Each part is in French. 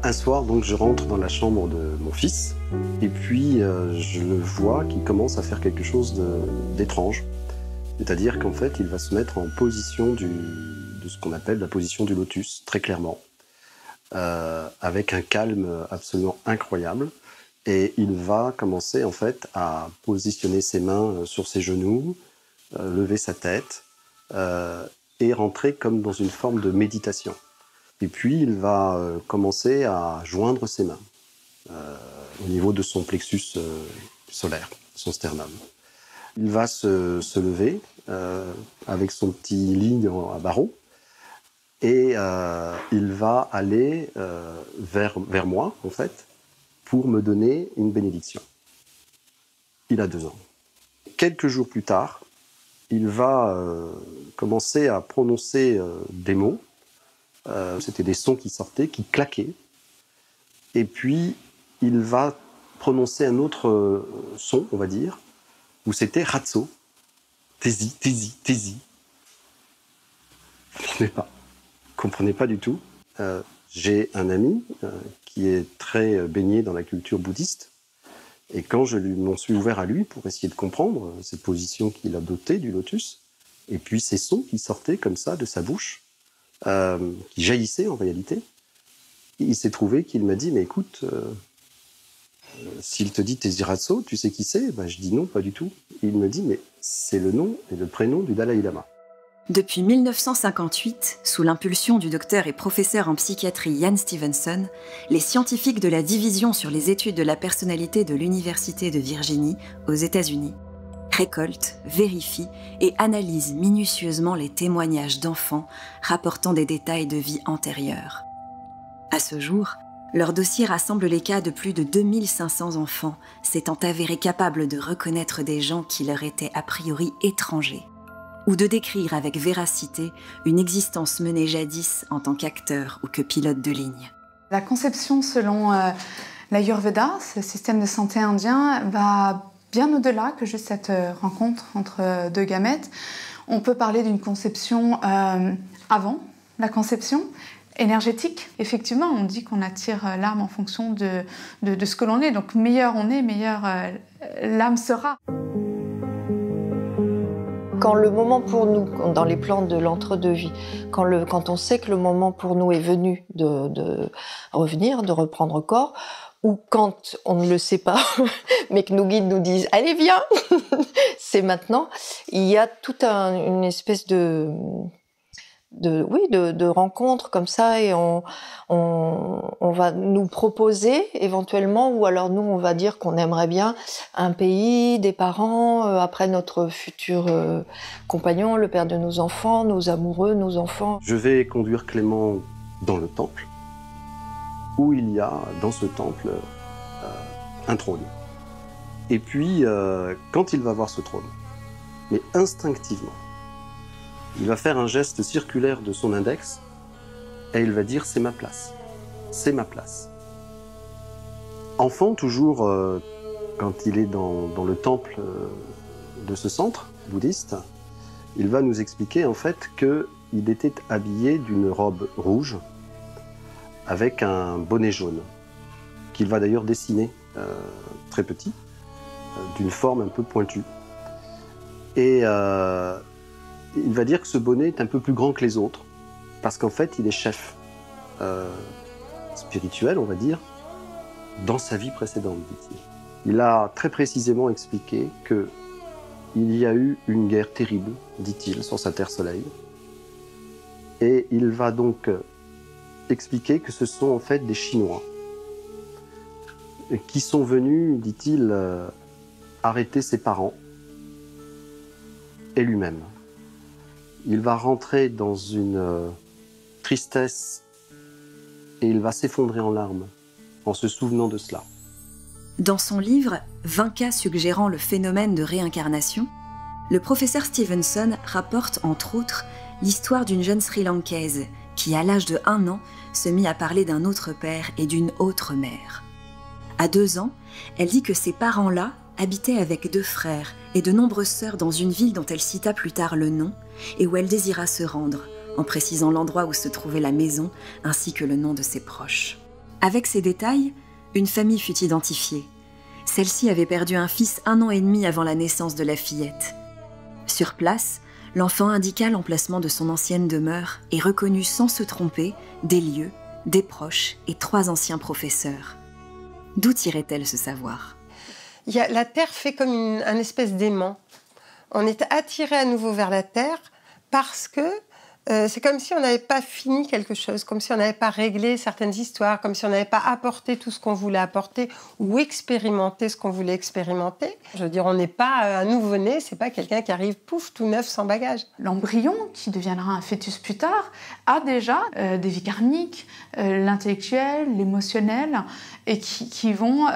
Un soir, donc, je rentre dans la chambre de mon fils et puis je le vois qui commence à faire quelque chose d'étrange. C'est-à-dire qu'en fait, il va se mettre en position de ce qu'on appelle la position du lotus, très clairement, avec un calme absolument incroyable. Et il va commencer en fait à positionner ses mains sur ses genoux, lever sa tête et rentrer comme dans une forme de méditation. Et puis il va commencer à joindre ses mains au niveau de son plexus solaire, son sternum. Il va se lever avec son petit lit à barreaux et il va aller vers moi en fait pour me donner une bénédiction. Il a 2 ans. Quelques jours plus tard, il va commencer à prononcer des mots. C'était des sons qui sortaient, qui claquaient. Et puis, il va prononcer un autre son, on va dire, où c'était Ratso. Tési, tési, tési. Je ne comprenais pas du tout. J'ai un ami qui est très baigné dans la culture bouddhiste. Et quand je m'en suis ouvert à lui pour essayer de comprendre cette position qu'il adoptait du lotus, et puis ces sons qui sortaient comme ça de sa bouche, qui jaillissaient en réalité, il s'est trouvé qu'il m'a dit « Mais écoute, s'il te dit Tessiratso, tu sais qui c'est ?» Je dis « Non, pas du tout. » Il me dit « Mais c'est le nom et le prénom du Dalai Lama. » Depuis 1958, sous l'impulsion du docteur et professeur en psychiatrie Ian Stevenson, les scientifiques de la division sur les études de la personnalité de l'Université de Virginie, aux États-Unis, récoltent, vérifient et analysent minutieusement les témoignages d'enfants rapportant des détails de vie antérieure. À ce jour, leur dossier rassemble les cas de plus de 2500 enfants s'étant avérés capables de reconnaître des gens qui leur étaient a priori étrangers, ou de décrire avec véracité une existence menée jadis en tant qu'acteur ou que pilote de ligne. La conception selon l'Ayurveda, ce système de santé indien, va bien au-delà que juste cette rencontre entre 2 gamètes. On peut parler d'une conception avant la conception, énergétique. Effectivement, on dit qu'on attire l'âme en fonction de ce que l'on est. Donc meilleur on est, meilleure l'âme sera. Quand le moment pour nous, dans les plans de l'entre-deux-vie, quand on sait que le moment pour nous est venu de revenir, de reprendre corps, ou quand on ne le sait pas, mais que nos guides nous disent « Allez, viens !» C'est maintenant. Il y a toute une espèce de rencontre comme ça, et on va nous proposer éventuellement, ou alors nous on va dire qu'on aimerait bien un pays, des parents, après notre futur compagnon, le père de nos enfants, nos amoureux, nos enfants. Je vais conduire Clément dans le temple, où il y a dans ce temple un trône. Et puis quand il va voir ce trône, mais instinctivement, il va faire un geste circulaire de son index et il va dire « c'est ma place, c'est ma place ». Enfant, toujours, quand il est dans le temple de ce centre bouddhiste, il va nous expliquer en fait qu'il était habillé d'une robe rouge avec un bonnet jaune, qu'il va d'ailleurs dessiner très petit, d'une forme un peu pointue. Et il va dire que ce bonnet est un peu plus grand que les autres, parce qu'en fait, il est chef spirituel, on va dire, dans sa vie précédente, dit-il. Il a très précisément expliqué qu'il y a eu une guerre terrible, dit-il, sur sa Terre-Soleil. Et il va donc expliquer que ce sont en fait des Chinois qui sont venus, dit-il, arrêter ses parents et lui-même. Il va rentrer dans une tristesse et il va s'effondrer en larmes en se souvenant de cela. Dans son livre « 20 cas suggérant le phénomène de réincarnation », le professeur Stevenson rapporte entre autres l'histoire d'une jeune Sri-Lankaise qui, à l'âge de 1 an, se mit à parler d'un autre père et d'une autre mère. À 2 ans, elle dit que ces parents-là habitaient avec 2 frères et de nombreuses sœurs dans une ville dont elle cita plus tard le nom et où elle désira se rendre, en précisant l'endroit où se trouvait la maison ainsi que le nom de ses proches. Avec ces détails, une famille fut identifiée. Celle-ci avait perdu un fils 1 an et demi avant la naissance de la fillette. Sur place, l'enfant indiqua l'emplacement de son ancienne demeure et reconnut sans se tromper des lieux, des proches et 3 anciens professeurs. D'où tirait-elle ce savoir? La Terre fait comme un espèce d'aimant. On est attiré à nouveau vers la Terre parce que c'est comme si on n'avait pas fini quelque chose, comme si on n'avait pas réglé certaines histoires, comme si on n'avait pas apporté tout ce qu'on voulait apporter ou expérimenté ce qu'on voulait expérimenter. Je veux dire, on n'est pas un nouveau-né, c'est pas quelqu'un qui arrive pouf, tout neuf, sans bagage. L'embryon, qui deviendra un fœtus plus tard, a déjà des vies karmiques, l'intellectuel, l'émotionnel, et qui vont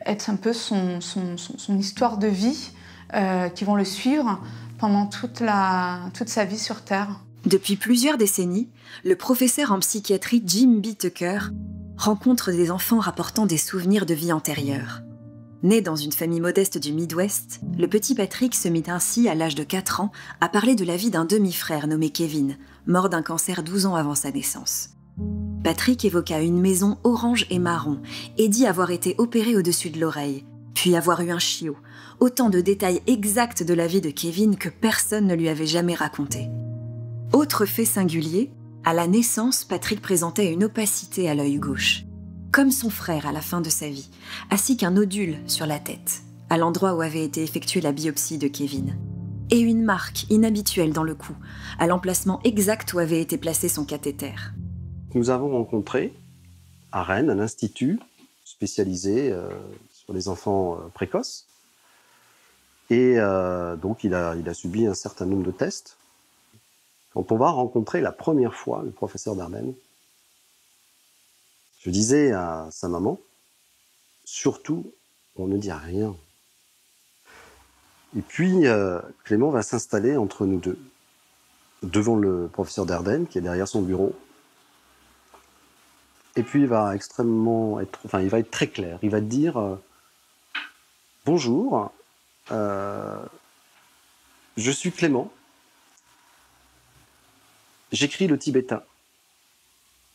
être un peu son histoire de vie, qui vont le suivre pendant toute sa vie sur Terre. Depuis plusieurs décennies, le professeur en psychiatrie Jim B. Tucker rencontre des enfants rapportant des souvenirs de vie antérieure. Né dans une famille modeste du Midwest, le petit Patrick se mit ainsi, à l'âge de 4 ans, à parler de la vie d'un demi-frère nommé Kevin, mort d'un cancer 12 ans avant sa naissance. Patrick évoqua une maison orange et marron et dit avoir été opéré au-dessus de l'oreille, puis avoir eu un chiot. Autant de détails exacts de la vie de Kevin que personne ne lui avait jamais raconté. Autre fait singulier, à la naissance, Patrick présentait une opacité à l'œil gauche, comme son frère à la fin de sa vie, ainsi qu'un nodule sur la tête, à l'endroit où avait été effectuée la biopsie de Kevin, et une marque inhabituelle dans le cou, à l'emplacement exact où avait été placé son cathéter. Nous avons rencontré à Rennes un institut spécialisé sur les enfants précoces. Et donc, il a subi un certain nombre de tests. Quand on va rencontrer la première fois le professeur Dardenne, je disais à sa maman, surtout, on ne dit rien. Et puis, Clément va s'installer entre nous deux, devant le professeur Dardenne, qui est derrière son bureau. Et puis, il va être très clair. Il va te dire bonjour. Je suis Clément, j'écris le tibétain.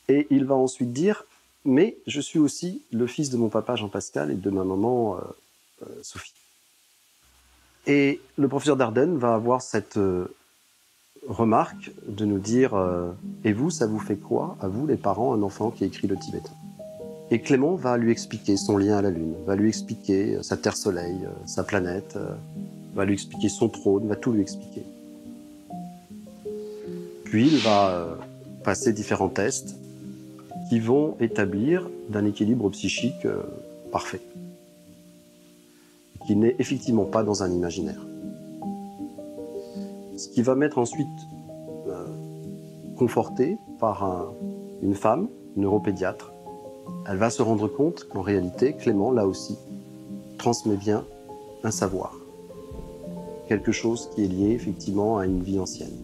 Et il va ensuite dire, mais je suis aussi le fils de mon papa Jean-Pascal et de ma maman Sophie. Et le professeur Dardenne va avoir cette remarque de nous dire, et vous, ça vous fait quoi, à vous les parents, un enfant qui a écrit le tibétain? Et Clément va lui expliquer son lien à la Lune, va lui expliquer sa Terre-Soleil, sa planète, va lui expliquer son trône, va tout lui expliquer. Puis il va passer différents tests qui vont établir d'un équilibre psychique parfait, qui n'est effectivement pas dans un imaginaire. Ce qui va m'être ensuite conforté par une femme, neuropédiatre. Elle va se rendre compte qu'en réalité, Clément, là aussi, transmet bien un savoir. Quelque chose qui est lié effectivement à une vie ancienne.